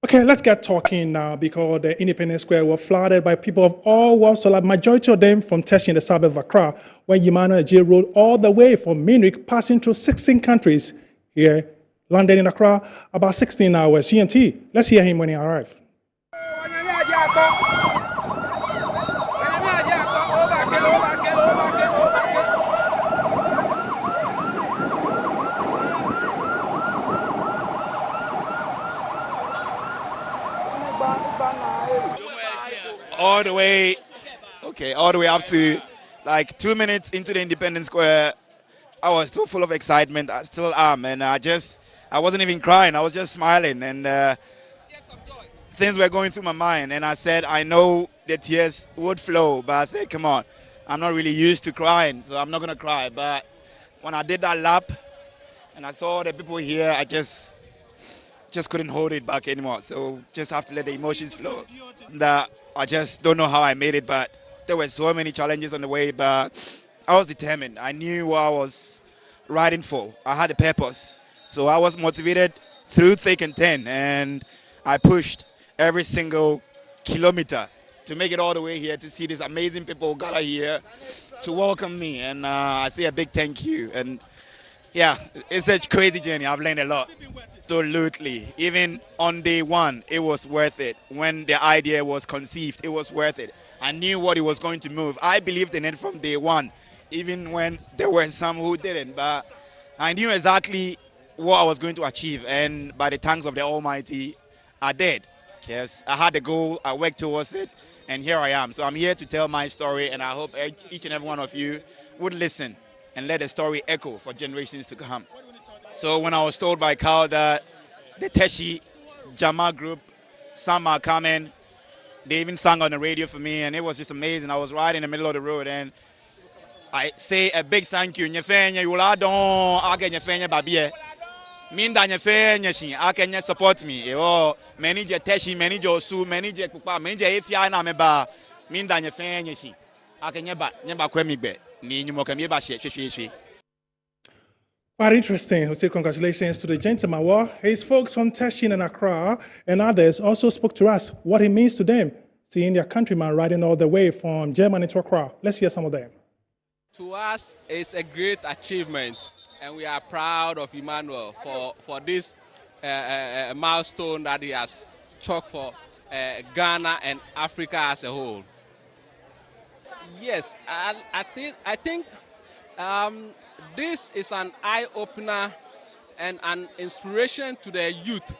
Okay, let's get talking now because the Independence Square was flooded by people of all walks of life, majority of them from Teshi in the suburb of Accra, when Emmanuel Adjei rode all the way from Munich, passing through 16 countries. Here, landed in Accra, about 16 hours GMT. Let's hear him when he arrived. All the way, all the way up to like 2 minutes into the Independence Square, I was still full of excitement. I still am, and I wasn't even crying. I was just smiling, and things were going through my mind. And I said, I know the tears would flow, but I said, come on, I'm not really used to crying, so I'm not gonna cry. But when I did that lap, and I saw the people here, I just couldn't hold it back anymore. So just have to let the emotions flow. That I just don't know how I made it, but there were so many challenges on the way, but I was determined. I knew what I was riding for. I had a purpose. So I was motivated through thick and thin, and I pushed every single kilometer to make it all the way here to see these amazing people gather here to welcome me. And I say a big thank you. And yeah, it's a crazy journey. I've learned a lot. Absolutely. Even on day one, it was worth it. When the idea was conceived, it was worth it. I knew what it was going to move. I believed in it from day one, even when there were some who didn't. But I knew exactly what I was going to achieve. And by the thanks of the Almighty, I did. Yes, I had a goal. I worked towards it. And here I am. So I'm here to tell my story. And I hope each and every one of you would listen and let the story echo for generations to come. So when I was told by Carl that the Teshi Jama group, some are coming, they even sang on the radio for me, and it was just amazing. I was right in the middle of the road, and I say a big thank you. Nyefenya yula don ake nyefenya babie. Minda nyefenya shi ake nye support me. Ewo manager Teshi, manager Su, manager Kupa, manager Efia na meba. Minda nyefenya shi ake nyeba kwemi be. Ni nyumoke mieba she. Quite interesting. We say congratulations to the gentleman. Well, his folks from Teshi and Accra and others also spoke to us what it means to them, seeing their countryman riding all the way from Germany to Accra. Let's hear some of them. To us, it's a great achievement, and we are proud of Emmanuel for this milestone that he has chalked for Ghana and Africa as a whole. Yes, I think this is an eye-opener and an inspiration to the youth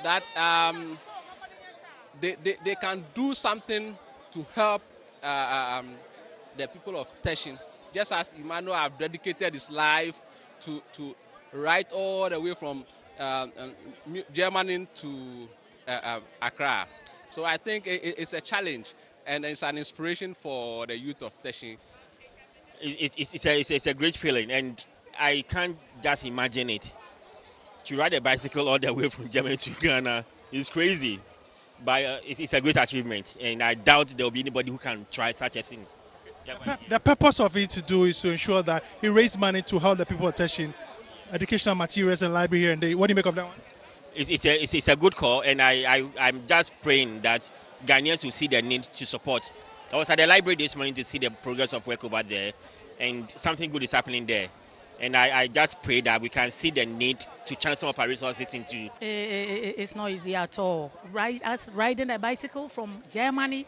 that they can do something to help the people of Teshi. Just as Emmanuel have dedicated his life to ride all the way from Germany to Accra. So I think it's a challenge and it's an inspiration for the youth of Teshi. It's a great feeling, and I can't just imagine it. To ride a bicycle all the way from Germany to Ghana is crazy, but it's a great achievement, and I doubt there will be anybody who can try such a thing. The purpose of it is to ensure that he raised money to help the people of Teshi, educational materials and library here and there. What do you make of that one? It's a good call, and I'm just praying that Ghanaians will see the need to support. I was at the library this morning to see the progress of work over there, and something good is happening there. And I just pray that we can see the need to channel some of our resources into. It's not easy at all. Riding a bicycle from Germany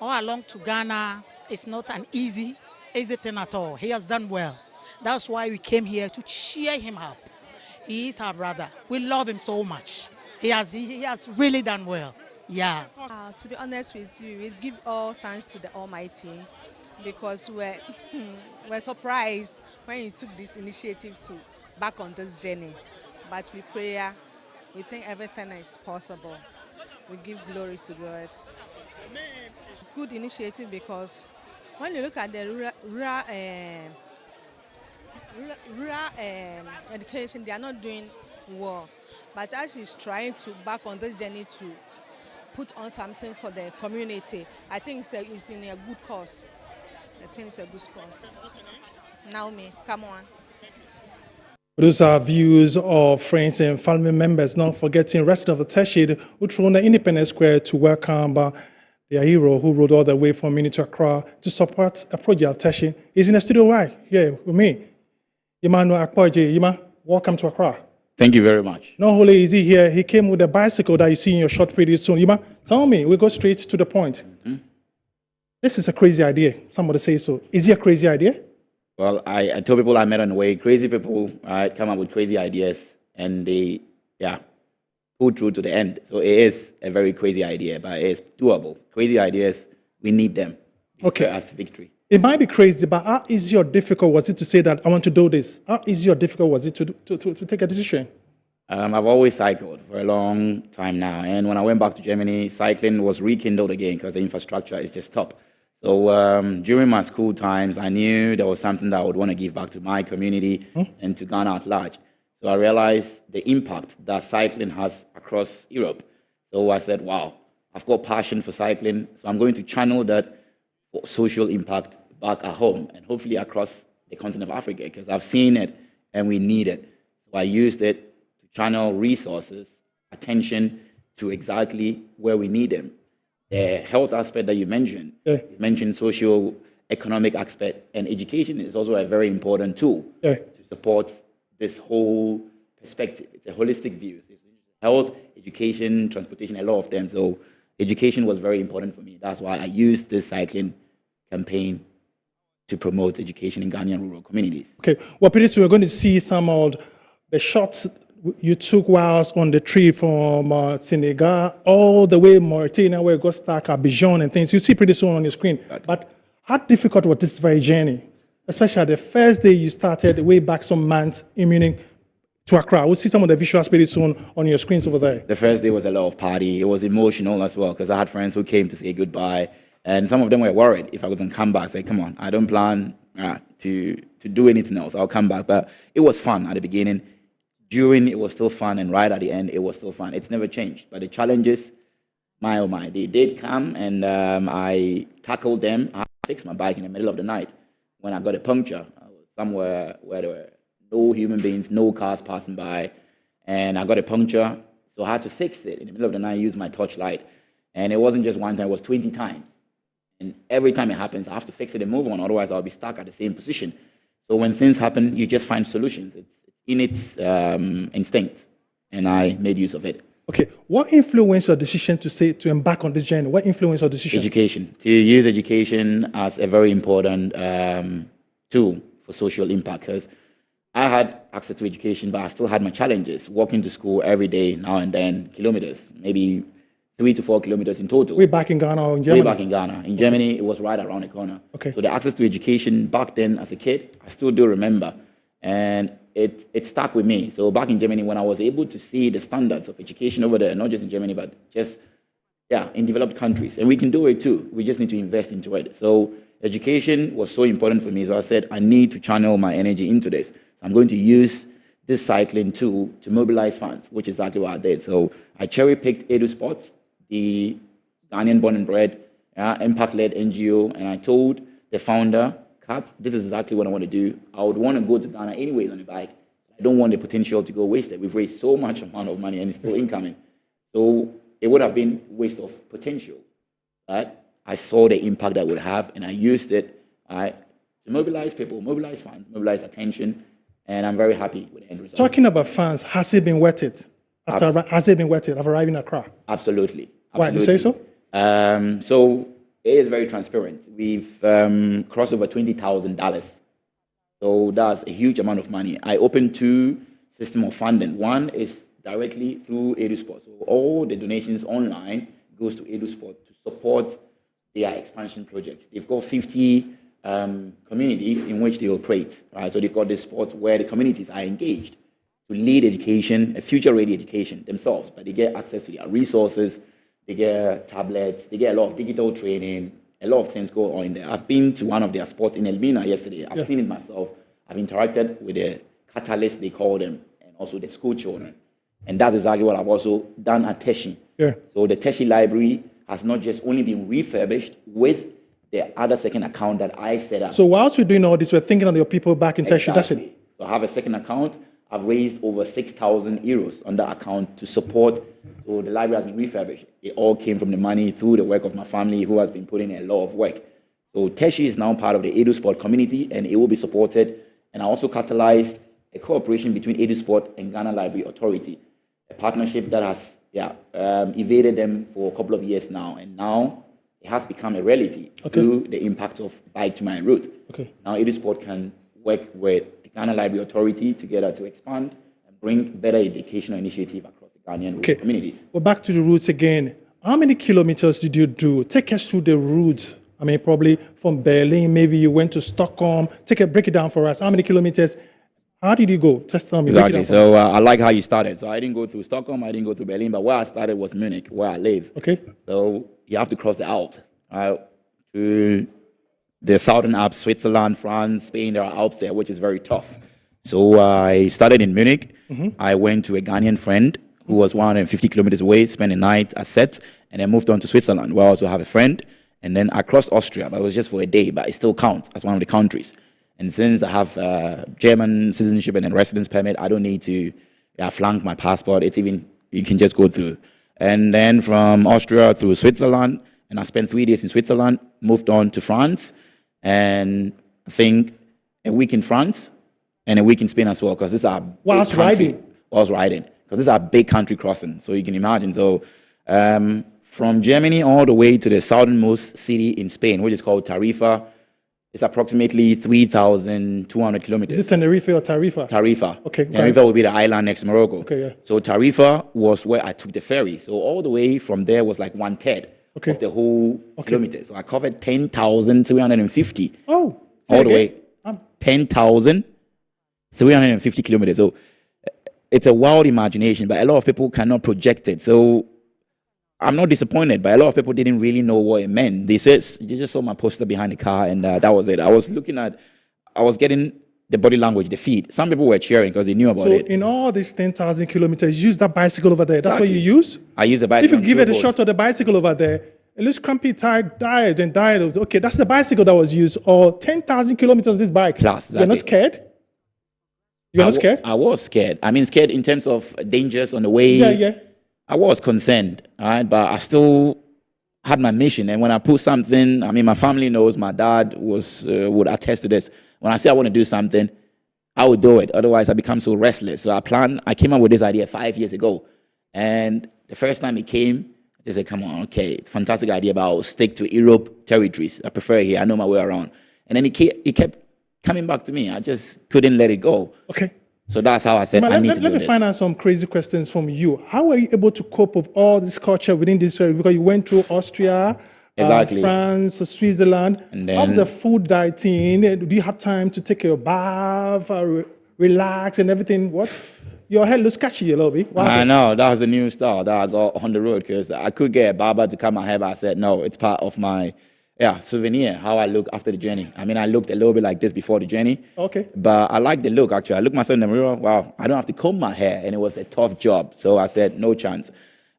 all along to Ghana is not an easy thing at all. He has done well. That's why we came here to cheer him up. He is our brother. We love him so much. He has really done well. Yeah. To be honest with you, we give all thanks to the Almighty because we're surprised when you took this initiative to back on this journey. But with prayer, we think everything is possible. We give glory to God. It's a good initiative because when you look at the rural education, they are not doing well. But as she's trying to back on this journey to put on something for the community, I think it's in a good cause. I think it's a good cause. Naomi, come on. Those are views of friends and family members, not forgetting residents of Teshid who threw on the Independence Square to welcome their hero who rode all the way from Mini to Accra to support a project. Teshid is in the studio right here with me. Emmanuel Adjei, Ima, welcome to Accra. Thank you very much. Not only is he here, he came with a bicycle that you see in your short pretty soon. Ima, tell me, we go straight to the point. This is a crazy idea. Somebody say so. Is it a crazy idea? Well, I tell people I met on the way, crazy people come up with crazy ideas and they, pull through to the end. So it is a very crazy idea, but it's doable. Crazy ideas, we need them. Okay. As to victory. It might be crazy, but how easy or difficult was it to say that I want to do this? How easy or difficult was it to take a decision? I've always cycled for a long time now. And when I went back to Germany, cycling was rekindled again because the infrastructure is just top. So during my school times, I knew there was something that I would want to give back to my community and to Ghana at large. So I realized the impact that cycling has across Europe. So I said, wow, I've got passion for cycling, so I'm going to channel that for social impact back at home and hopefully across the continent of Africa because I've seen it and we need it. So I used it to channel resources, attention to exactly where we need them. The health aspect that you mentioned, you mentioned social, economic aspect, and education is also a very important tool to support this whole perspective. It's a holistic view. It's health, education, transportation, a lot of them. So education was very important for me. That's why I used this cycling campaign to promote education in Ghanaian rural communities. Okay, well, pretty soon we're going to see some of the shots you took whilst on the trip from Senegal all the way Mauritania, where you got stuck, Abidjan and things. You see pretty soon on your screen. Right. But how difficult was this very journey? Especially the first day you started, way back some months in Munich to Accra. We'll see some of the visuals pretty soon on your screens over there. The first day was a lot of party. It was emotional as well because I had friends who came to say goodbye. And some of them were worried if I wasn't come back. Say, come on, I don't plan to do anything else. I'll come back. But it was fun at the beginning. During, it was still fun, and right at the end, it was still fun. It's never changed. But the challenges, my oh my, they did come, and I tackled them. I fixed my bike in the middle of the night when I got a puncture. I was somewhere where there were no human beings, no cars passing by, and I got a puncture, so I had to fix it in the middle of the night. I used my torchlight, and it wasn't just one time; it was 20 times. And every time it happens, I have to fix it and move on. Otherwise, I'll be stuck at the same position. So when things happen, you just find solutions. It's in its instinct, and I made use of it. Okay, what influenced your decision to embark on this journey? What influenced your decision? Education. To use education as a very important tool for social impact. Because I had access to education, but I still had my challenges. Walking to school every day, now and then, kilometers, maybe 3 to 4 kilometers in total. Way back in Ghana or in Germany? Way back in Ghana. In Germany, it was right around the corner. Okay. So the access to education back then as a kid, I still do remember. And it stuck with me. So back in Germany, when I was able to see the standards of education over there, not just in Germany, but just, in developed countries. And we can do it too. We just need to invest into it. So education was so important for me. So I said, I need to channel my energy into this. So I'm going to use this cycling tool to mobilize funds, which is exactly what I did. So I cherry-picked Edu Sports, the Ghanaian born and bred, impact-led NGO, and I told the founder, Kat, this is exactly what I want to do. I would want to go to Ghana anyways on a bike. I don't want the potential to go wasted. We've raised so much amount of money and it's still incoming. So it would have been waste of potential. But I saw the impact that would have, and I used it to mobilize people, mobilize funds, mobilize attention, and I'm very happy with the end result. Talking about funds, has it been worth it? Has it been worth it after arriving in Accra? Absolutely. Why, you say so? So it is very transparent. We've crossed over $20,000. So that's a huge amount of money. I opened 2 systems of funding. One is directly through EduSport. So all the donations online goes to EduSport to support their expansion projects. They've got 50 communities in which they operate. Right? So they've got this sport where the communities are engaged to lead education, a future-ready education themselves, but they get access to their resources, they get tablets, they get a lot of digital training, a lot of things go on there. I've been to one of their sports in Elmina yesterday. I've seen it myself. I've interacted with the catalysts, they call them, and also the school children. And that's exactly what I've also done at Teshi. Yeah. So the Teshi library has not just only been refurbished with the other second account that I set up. So whilst we're doing all this, we're thinking of your people back in Teshi, that's it? So I have a second account. I've raised over 6,000 euros on that account to support. So the library has been refurbished. It all came from the money through the work of my family, who has been putting in a lot of work. So Teshi is now part of the EduSport community, and it will be supported. And I also catalyzed a cooperation between EduSport and Ghana Library Authority, a partnership that has evaded them for a couple of years now. And now it has become a reality through the impact of Bike to My Route. Now EduSport can work with the Ghana Library Authority together to expand and bring better educational initiative across the Ghanaian communities. Well, back to the routes again. How many kilometers did you do? Take us through the routes. I mean, probably from Berlin, maybe you went to Stockholm. Break it down for us. How many kilometers? How did you go? Just tell me. Exactly. So I like how you started. So I didn't go through Stockholm. I didn't go through Berlin. But where I started was Munich, where I live. So you have to cross the Alps to the southern Alps, Switzerland, France, Spain. There are Alps there, which is very tough. So I started in Munich. I went to a Ghanaian friend who was 150 kilometers away, spent a night at Set, and then moved on to Switzerland, where I also have a friend. And then I crossed Austria, but it was just for a day, but it still counts as one of the countries. And since I have German citizenship and a residence permit, I don't need to flank my passport. It's even, you can just go through. And then from Austria through Switzerland, and I spent 3 days in Switzerland, moved on to France, and I think a week in France and a week in Spain as well, because this is our whilst riding, because this is our big country crossing. So you can imagine. So from Germany all the way to the southernmost city in Spain, which is called Tarifa, it's approximately 3,200 kilometers. Is it Tenerife or Tarifa? Tarifa. Okay. Tarifa will be the island next to Morocco. Okay, yeah. So Tarifa was where I took the ferry. So all the way from there was like 1/3 of the whole kilometer. So I covered 10,350. Oh, all the way. 10,350 kilometers. So it's a wild imagination, but a lot of people cannot project it. So I'm not disappointed, but a lot of people didn't really know what it meant. They just saw my poster behind the car, and that was it. I was getting the body language, the feed. Some people were cheering because they knew about it. So in all these 10,000 kilometers, you use that bicycle over there. That's what you use? I use the bicycle. If you give it a shot of the bicycle over there, it looks crampy, tired, died. Okay, that's the bicycle that was used. Or 10,000 kilometers, this bike. Plus, you're not scared? You're not scared? I was scared. I mean, scared in terms of dangers on the way. Yeah. I was concerned, all right, but I still had my mission. And when I put something, I mean, my family knows, my dad would attest to this. When I say I want to do something, I would do it. Otherwise, I become so restless. So I came up with this idea 5 years ago. And the first time it came, I just said, come on, okay, it's a fantastic idea, but I'll stick to Europe territories. I prefer it here. I know my way around. And then it kept coming back to me. I just couldn't let it go. Okay. So that's how I said, I need to do this. Let me find out some crazy questions from you. How were you able to cope with all this culture within this area? Because you went through Austria, France, Switzerland. And then, how's the food dieting? Do you have time to take a bath, relax and everything? What? Your hair looks sketchy a little bit. I know. That was the new style that I got on the road, because I could get a barber to cut my hair, but I said, no, it's part of my souvenir, how I look after the journey. I mean, I looked a little bit like this before the journey. Okay. But I like the look, actually. I looked myself in the mirror, wow, I don't have to comb my hair, and it was a tough job. So I said, no chance.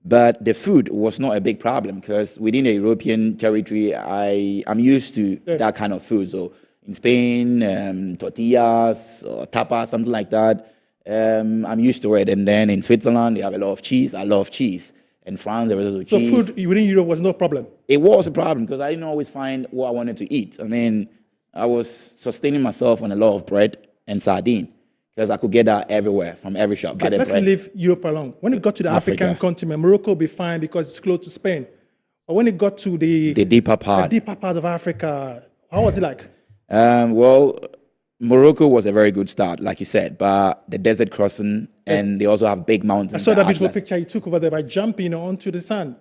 But the food was not a big problem, because within the European territory, I'm used to that kind of food. So in Spain, tortillas or tapas, something like that, I'm used to it. And then in Switzerland, they have a lot of cheese. I love cheese. In France, there was also cheese. So food within Europe was no problem? It was a problem, because I didn't always find what I wanted to eat. I mean, I was sustaining myself on a lot of bread and sardine, because I could get that everywhere, from every shop. Okay, let's leave Europe alone. When it got to the African continent, Morocco will be fine because it's close to Spain. But when it got to the deeper part of Africa, how was it like? Well, Morocco was a very good start, like you said, but the desert crossing, and they also have big mountains. I saw that beautiful picture you took over there by jumping onto the sand.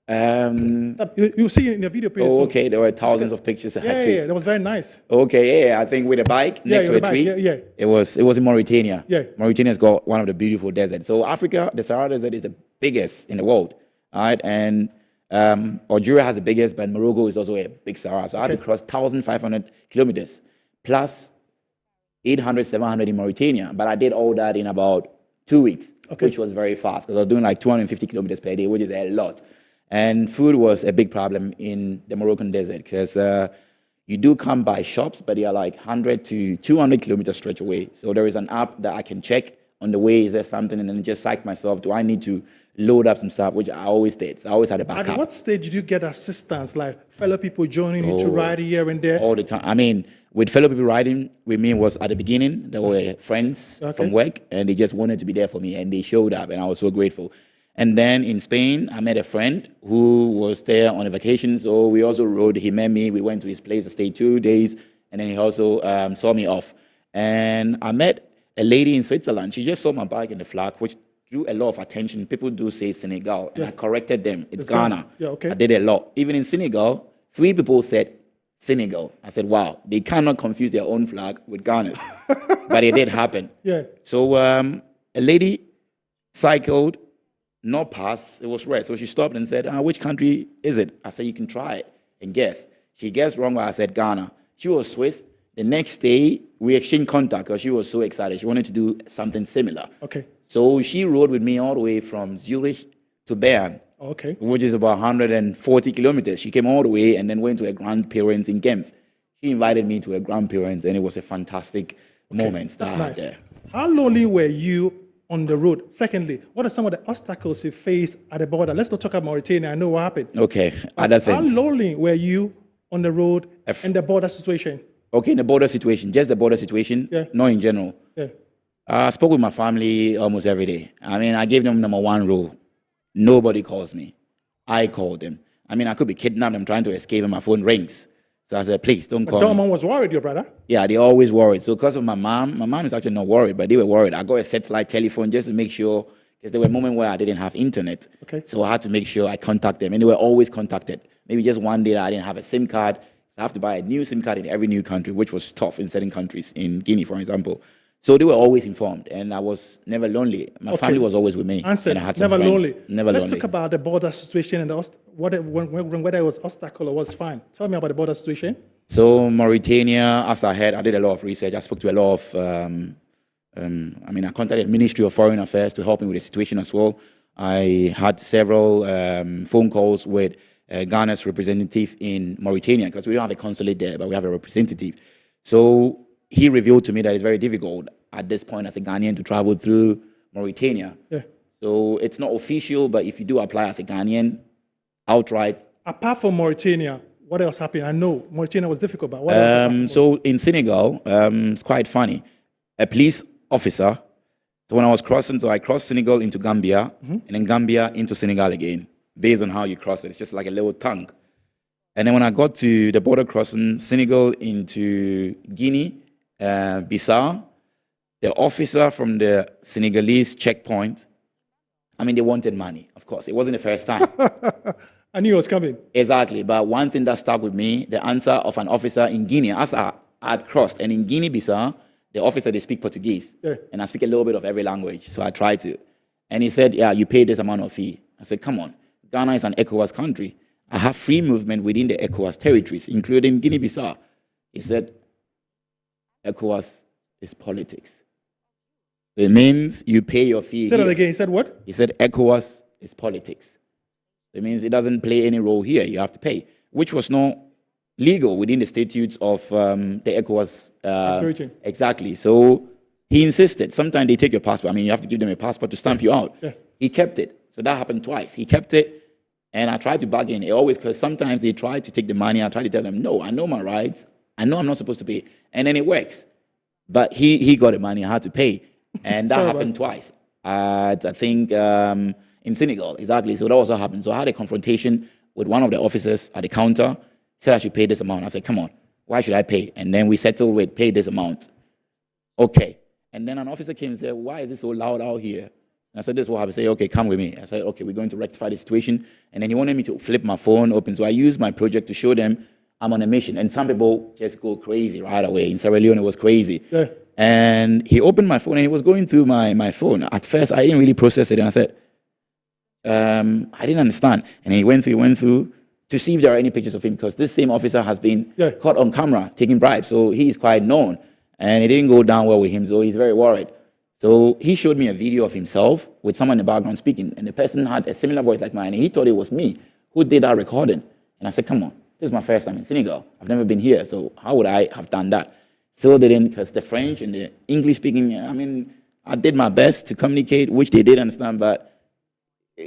You'll see it in the video. Oh, okay. There were thousands of pictures. Yeah, that was very nice. Okay, yeah. I think with a bike next to a tree. Yeah. It was in Mauritania. Yeah. Mauritania's got one of the beautiful deserts. So Africa, the Sahara Desert is the biggest in the world. All right, and Algeria has the biggest, but Morocco is also a big Sahara. So I had to cross 1,500 kilometers plus 800, 700 in Mauritania. But I did all that in about 2 weeks, which was very fast, because I was doing like 250 kilometers per day, which is a lot. And food was a big problem in the Moroccan desert, because you do come by shops, but they are like 100 to 200 kilometers stretch away. So there is an app that I can check on the way, is there something? And then just psych myself. Do I need to load up some stuff, which I always did. So I always had a backup. At what stage did you get assistance, like fellow people joining you to ride here and there? All the time. I mean, with fellow people riding with me was at the beginning. They were friends from work, and they just wanted to be there for me, and they showed up, and I was so grateful. And then in Spain, I met a friend who was there on a vacation, so we also rode. He met me. We went to his place to stay 2 days, and then he also saw me off. And I met a lady in Switzerland. She just saw my bike in the flag, which drew a lot of attention. People do say Senegal, and I corrected them. It's Ghana. Yeah, okay. I did a lot. Even in Senegal, 3 people said Senegal. I said, wow, they cannot confuse their own flag with Ghana's. But it did happen. Yeah. So a lady cycled, not pass, it was red. So she stopped and said, which country is it? I said, you can try it and guess. She guessed wrong, but I said Ghana. She was Swiss. The next day, we exchanged contact because she was so excited. She wanted to do something similar. Okay. So she rode with me all the way from Zurich to Bern, okay, which is about 140 kilometers. She came all the way and then went to her grandparents in Genf. She invited me to her grandparents, and it was a fantastic moment. That's nice. How lonely were you on the road? Secondly, what are some of the obstacles you faced at the border? Let's not talk about Mauritania. I know what happened. Okay, other things. How lonely were you on the road in the border situation? Okay, in the border situation, just the border situation, not in general. Yeah. I spoke with my family almost every day. I mean, I gave them number 1 rule. Nobody calls me. I call them. I mean, I could be kidnapped. I'm trying to escape and my phone rings. So I said, please, don't call me. Your mom was worried, your brother? Yeah, they always worried. So because of my mom is actually not worried, but they were worried. I got a satellite telephone just to make sure, because there were moments where I didn't have internet. Okay. So I had to make sure I contact them. And they were always contacted. Maybe just one day that I didn't have a SIM card. So I have to buy a new SIM card in every new country, which was tough in certain countries, in Guinea, for example. So they were always informed, and I was never lonely. My family was always with me. Answered, and I had some never friends. lonely. Never Let's lonely. talk about the border situation and whether it was obstacle or was fine. Tell me about the border situation. So Mauritania, as I heard, I did a lot of research. I spoke to a lot of, I contacted the Ministry of Foreign Affairs to help me with the situation as well. I had several phone calls with Ghana's representative in Mauritania, because we don't have a consulate there, but we have a representative. So he revealed to me that it's very difficult at this point as a Ghanaian to travel through Mauritania. Yeah. So it's not official, but if you do apply as a Ghanaian outright. Apart from Mauritania, what else happened? I know Mauritania was difficult, but what else? So in Senegal, it's quite funny. A police officer, so when I was crossing, so I crossed Senegal into Gambia, and then Gambia into Senegal again, based on how you cross it. It's just like a little tongue. And then when I got to the border crossing, Senegal into Guinea, Bissau, the officer from the Senegalese checkpoint, I mean, they wanted money, of course. It wasn't the first time. I knew it was coming. Exactly. But one thing that stuck with me, the answer of an officer in Guinea, as I had crossed, and in Guinea-Bissau, the officer, they speak Portuguese. Yeah. And I speak a little bit of every language, so I tried to. And he said, yeah, you pay this amount of fee. I said, come on. Ghana is an ECOWAS country. I have free movement within the ECOWAS territories, including Guinea-Bissau. He said, ECOWAS is politics. It means you pay your fee. Say that again. He said what? He said ECOWAS is politics. It means it doesn't play any role here. You have to pay, which was not legal within the statutes of the ECOWAS. Exactly. So he insisted. Sometimes they take your passport. I mean, you have to give them a passport to stamp you out. Yeah. He kept it. So that happened twice. He kept it, and I tried to bargain. It always, because sometimes they try to take the money. I try to tell them, no, I know my rights. I know I'm not supposed to pay. And then it works. But he got the money. I had to pay. And that happened twice. I think in Senegal, exactly. So that also happened. So I had a confrontation with one of the officers at the counter. He said I should pay this amount. I said, come on, why should I pay? And then we settled with pay this amount. Okay. And then an officer came and said, why is it so loud out here? And I said, this is what happened. He said, okay, come with me. I said, okay, we're going to rectify the situation. And then he wanted me to flip my phone open. So I used my project to show them I'm on a mission. And some people just go crazy right away. In Sierra Leone, it was crazy. Yeah. And he opened my phone and he was going through my phone. At first, I didn't really process it. And I said, I didn't understand. And he went through to see if there are any pictures of him, because this same officer has been caught on camera taking bribes. So he is quite known. And it didn't go down well with him. So he's very worried. So he showed me a video of himself with someone in the background speaking. And the person had a similar voice like mine. And he thought it was me who did that recording. And I said, come on, this is my first time in Senegal. I've never been here. So how would I have done that? Still didn't, because the French and the English speaking, I mean, I did my best to communicate, which they did understand, but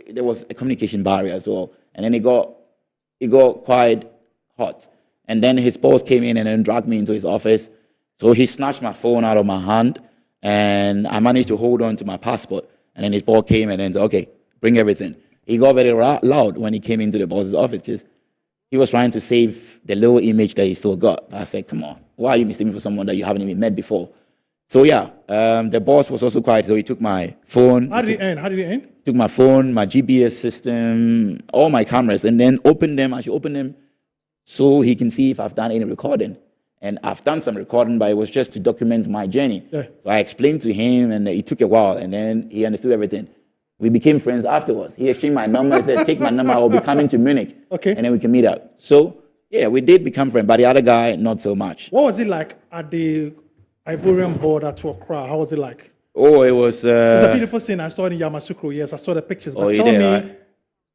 there was a communication barrier as well. And then it got quite hot. And then his boss came in and then dragged me into his office. So he snatched my phone out of my hand, and I managed to hold on to my passport. And then his boss came and then said, okay, bring everything. He got very loud when he came into the boss's office because he was trying to save the little image that he still got. I said, come on, why are you mistaking me for someone that you haven't even met before? So yeah, the boss was also quiet. So he took my phone. How did it end? Took my phone, my GPS system, all my cameras, and then opened them. I should open them so he can see if I've done any recording. And I've done some recording, but it was just to document my journey. Yeah. So I explained to him, and it took a while, and then he understood everything. We became friends afterwards. He exchanged my number. He said, take my number. I'll be coming to Munich. Okay. And then we can meet up. So, yeah, we did become friends, but the other guy, not so much. What was it like at the Ivorian border to Accra? How was it like? Oh, it was... It was a beautiful scene. I saw it in Yamoussoukro. Yes, I saw the pictures. But tell me, right?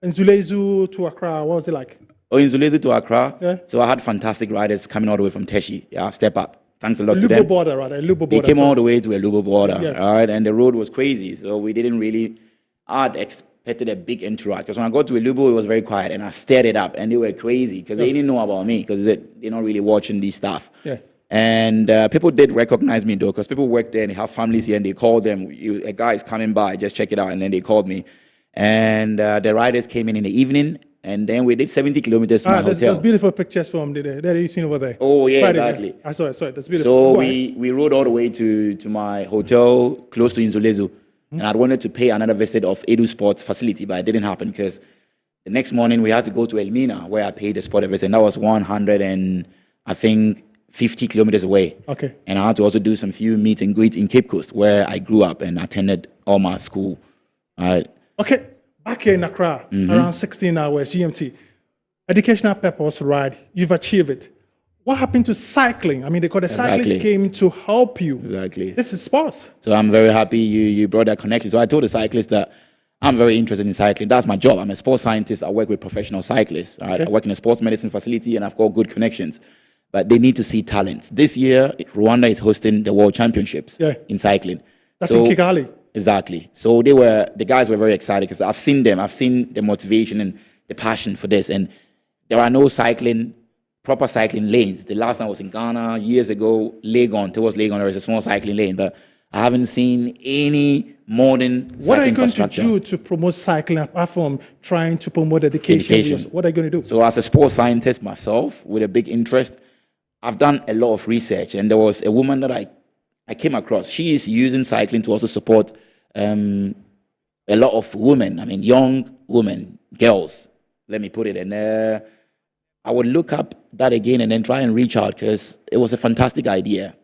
in Nzulezu to Accra, what was it like? Oh, in Nzulezu to Accra? Yeah. So I had fantastic riders coming all the way from Teshi. Yeah, step up. Thanks a lot to Lubo them. border, right? Lubo border. They came all the way to a Lubo border, Yeah. all right? And the road was crazy. So we didn't really... I'd expected a big entourage. Because when I got to Lubo, it was very quiet. And I stirred it up. And they were crazy because they didn't know about me. Because they're not really watching these stuff. Yeah. And people did recognize me, though. Because people work there and they have families here. And they called them. A guy is coming by. Just check it out. And then they called me. And the riders came in the evening. And then we did 70 kilometers to my hotel. There's beautiful pictures from there you seen over there. Oh, yeah, Friday, exactly. I saw it. That's beautiful. So Go ahead. we rode all the way to my hotel close to Nzulezu. And I wanted to pay another visit of Edu Sports facility, but it didn't happen because the next morning we had to go to Elmina where I paid the sport visit. And that was 150 kilometers away. Okay. And I had to also do some few meet and greets in Cape Coast where I grew up and attended all my school. Okay. Back here in Accra, around 16 hours GMT. Educational purpose, right? You've achieved it. What happened to cycling? I mean, they called the cyclists came to help you. Exactly. This is sports. So I'm very happy you brought that connection. So I told the cyclists that I'm very interested in cycling. That's my job. I'm a sports scientist. I work with professional cyclists. Right? I work in a sports medicine facility and I've got good connections. But they need to see talent. This year, Rwanda is hosting the World Championships in cycling. That's in Kigali. Exactly. So the guys were very excited because I've seen them. I've seen the motivation and the passion for this. And there are no proper cycling lanes. The last time I was in Ghana years ago, towards Legon, there is a small cycling lane, but I haven't seen any modern cycling infrastructure. What are you going to do to promote cycling apart from trying to promote education? What are you going to do? So as a sports scientist myself, with a big interest, I've done a lot of research, and there was a woman that I came across. She is using cycling to also support a lot of women, young women, girls, let me put it. And I would look up that again and then try and reach out because it was a fantastic idea.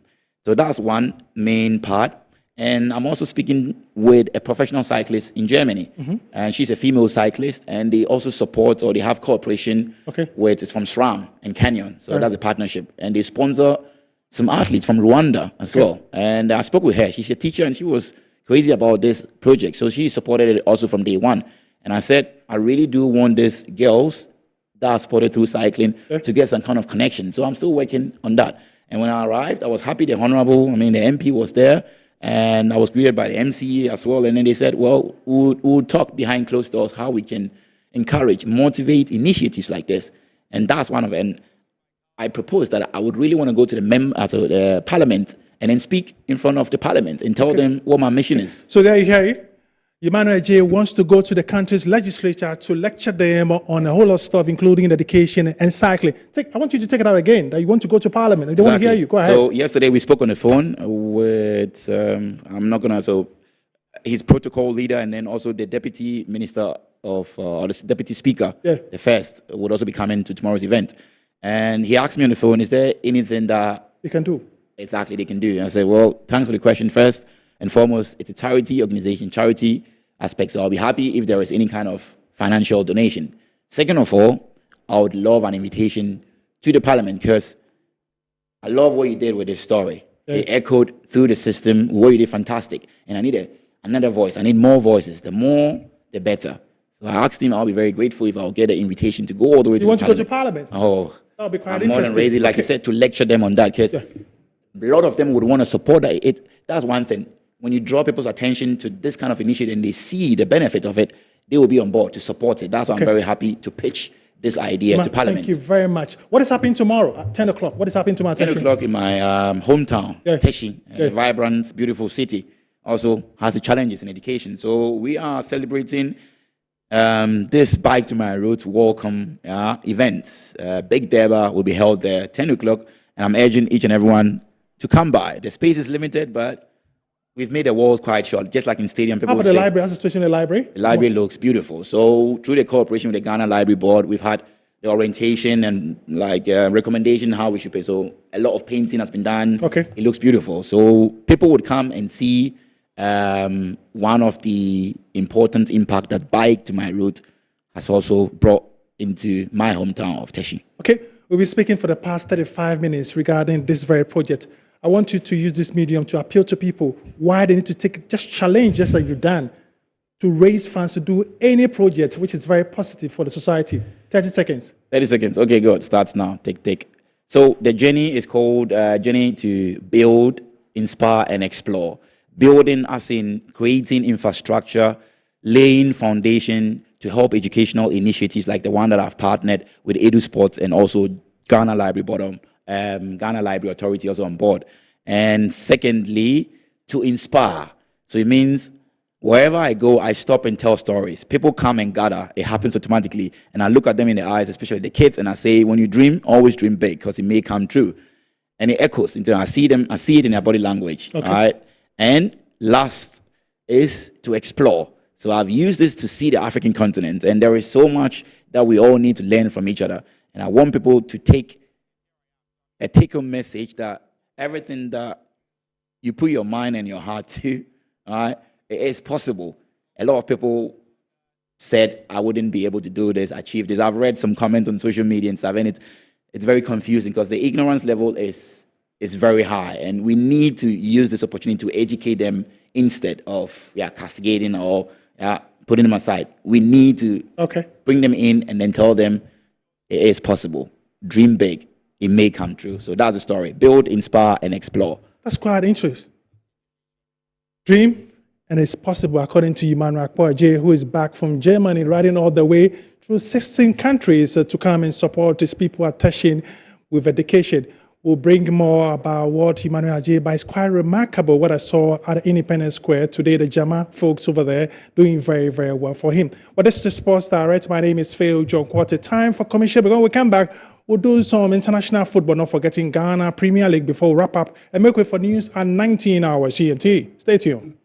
So that's one main part. And I'm also speaking with a professional cyclist in Germany. And she's a female cyclist, and they also support or they have cooperation with, it's from SRAM and Canyon. So that's a partnership. And they sponsor some athletes from Rwanda as well. And I spoke with her. She's a teacher and she was crazy about this project. So she supported it also from day one. And I said, I really do want these girls that are supported through cycling to get some kind of connection. So I'm still working on that. And when I arrived, I was happy the the MP was there. And I was greeted by the MC as well. And then they said, well, we'll talk behind closed doors how we can encourage, motivate initiatives like this. And that's one of it. And I proposed that I would really want to go to the parliament and then speak in front of the parliament and tell them what my mission is. So there you hear it. Emmanuel Adjei wants to go to the country's legislature to lecture them on a whole lot of stuff, including education and cycling. I want you to take it out again, that you want to go to parliament. They want to hear you. Go ahead. So yesterday we spoke on the phone with, his protocol leader and then also the deputy minister or the deputy speaker, the first, would also be coming to tomorrow's event. And he asked me on the phone, is there anything that they can do? Exactly, they can do. And I said, well, thanks for the question. First and foremost, it's a charity organization, charity aspect. So I'll be happy if there is any kind of financial donation. Second of all, I would love an invitation to the parliament because I love what you did with this story. It echoed through the system. What you did, fantastic. And I need another voice. I need more voices. The more, the better. So I asked him, I'll be very grateful if I'll get an invitation to go all the way to the parliament. You want to go to parliament? Oh, that'll be quite I'm more than crazy, like you said, to lecture them on that because a lot of them would want to support that. That's one thing. when you draw people's attention to this kind of initiative and they see the benefit of it, they will be on board to support it. That's why I'm very happy to pitch this idea to Parliament. Thank you very much. What is happening tomorrow at 10 o'clock? What is happening tomorrow at 10 o'clock in my hometown, Teshi, a vibrant, beautiful city. Also has the challenges in education. So we are celebrating this Bike to My Roots welcome event. Big Deba will be held there 10 o'clock, and I'm urging each and everyone to come by. The space is limited, but we've made the walls quite short, just like in stadium. People How about the library? How's the situation in the library? The library looks beautiful. So through the cooperation with the Ghana Library Board, we've had the orientation and recommendation how we should pay. So a lot of painting has been done. Okay. It looks beautiful. So people would come and see one of the important impact that Bike to My Route has also brought into my hometown of Teshi. Okay, we'll be speaking for the past 35 minutes regarding this very project. I want you to use this medium to appeal to people why they need to take just challenge, just like you've done, to raise funds to do any project which is very positive for the society. 30 seconds. 30 seconds. Okay, good. Starts now. Take. So the journey is called Journey to Build, Inspire, and Explore. Building as in creating infrastructure, laying foundation to help educational initiatives like the one that I've partnered with Edu Sports and also Ghana Library Board, Ghana Library Authority also on board. And secondly, to inspire. So it means wherever I go, I stop and tell stories. People come and gather. It happens automatically. And I look at them in the eyes, especially the kids, and I say, when you dream, always dream big because it may come true. And it echoes into them. I see it in their body language. Okay. All right. And last is to explore. So I've used this to see the African continent, and there is so much that we all need to learn from each other. And I want people to take a take-home message that everything that you put your mind and your heart to, all right, it is possible. A lot of people said, I wouldn't be able to do this, achieve this. I've read some comments on social media and stuff, and it's very confusing because the ignorance level is very high, and we need to use this opportunity to educate them instead of castigating or putting them aside. We need to bring them in and then tell them it is possible. Dream big. It may come true. So that's the story. Build, inspire, and explore. That's quite interesting. Dream, and it's possible, according to Emmanuel Adjei, who is back from Germany, riding all the way through 16 countries to come and support his people at Teshi with education. We'll bring more about what Emmanuel Adjei, but it's quite remarkable what I saw at Independence Square today. The Jama folks over there doing very, very well for him. Well, this is Sports Direct. My name is John Quartey. Time for commercial. But when we come back, we'll do some international football, not forgetting Ghana Premier League before we wrap up and make way for news at 19 hours GMT. Stay tuned.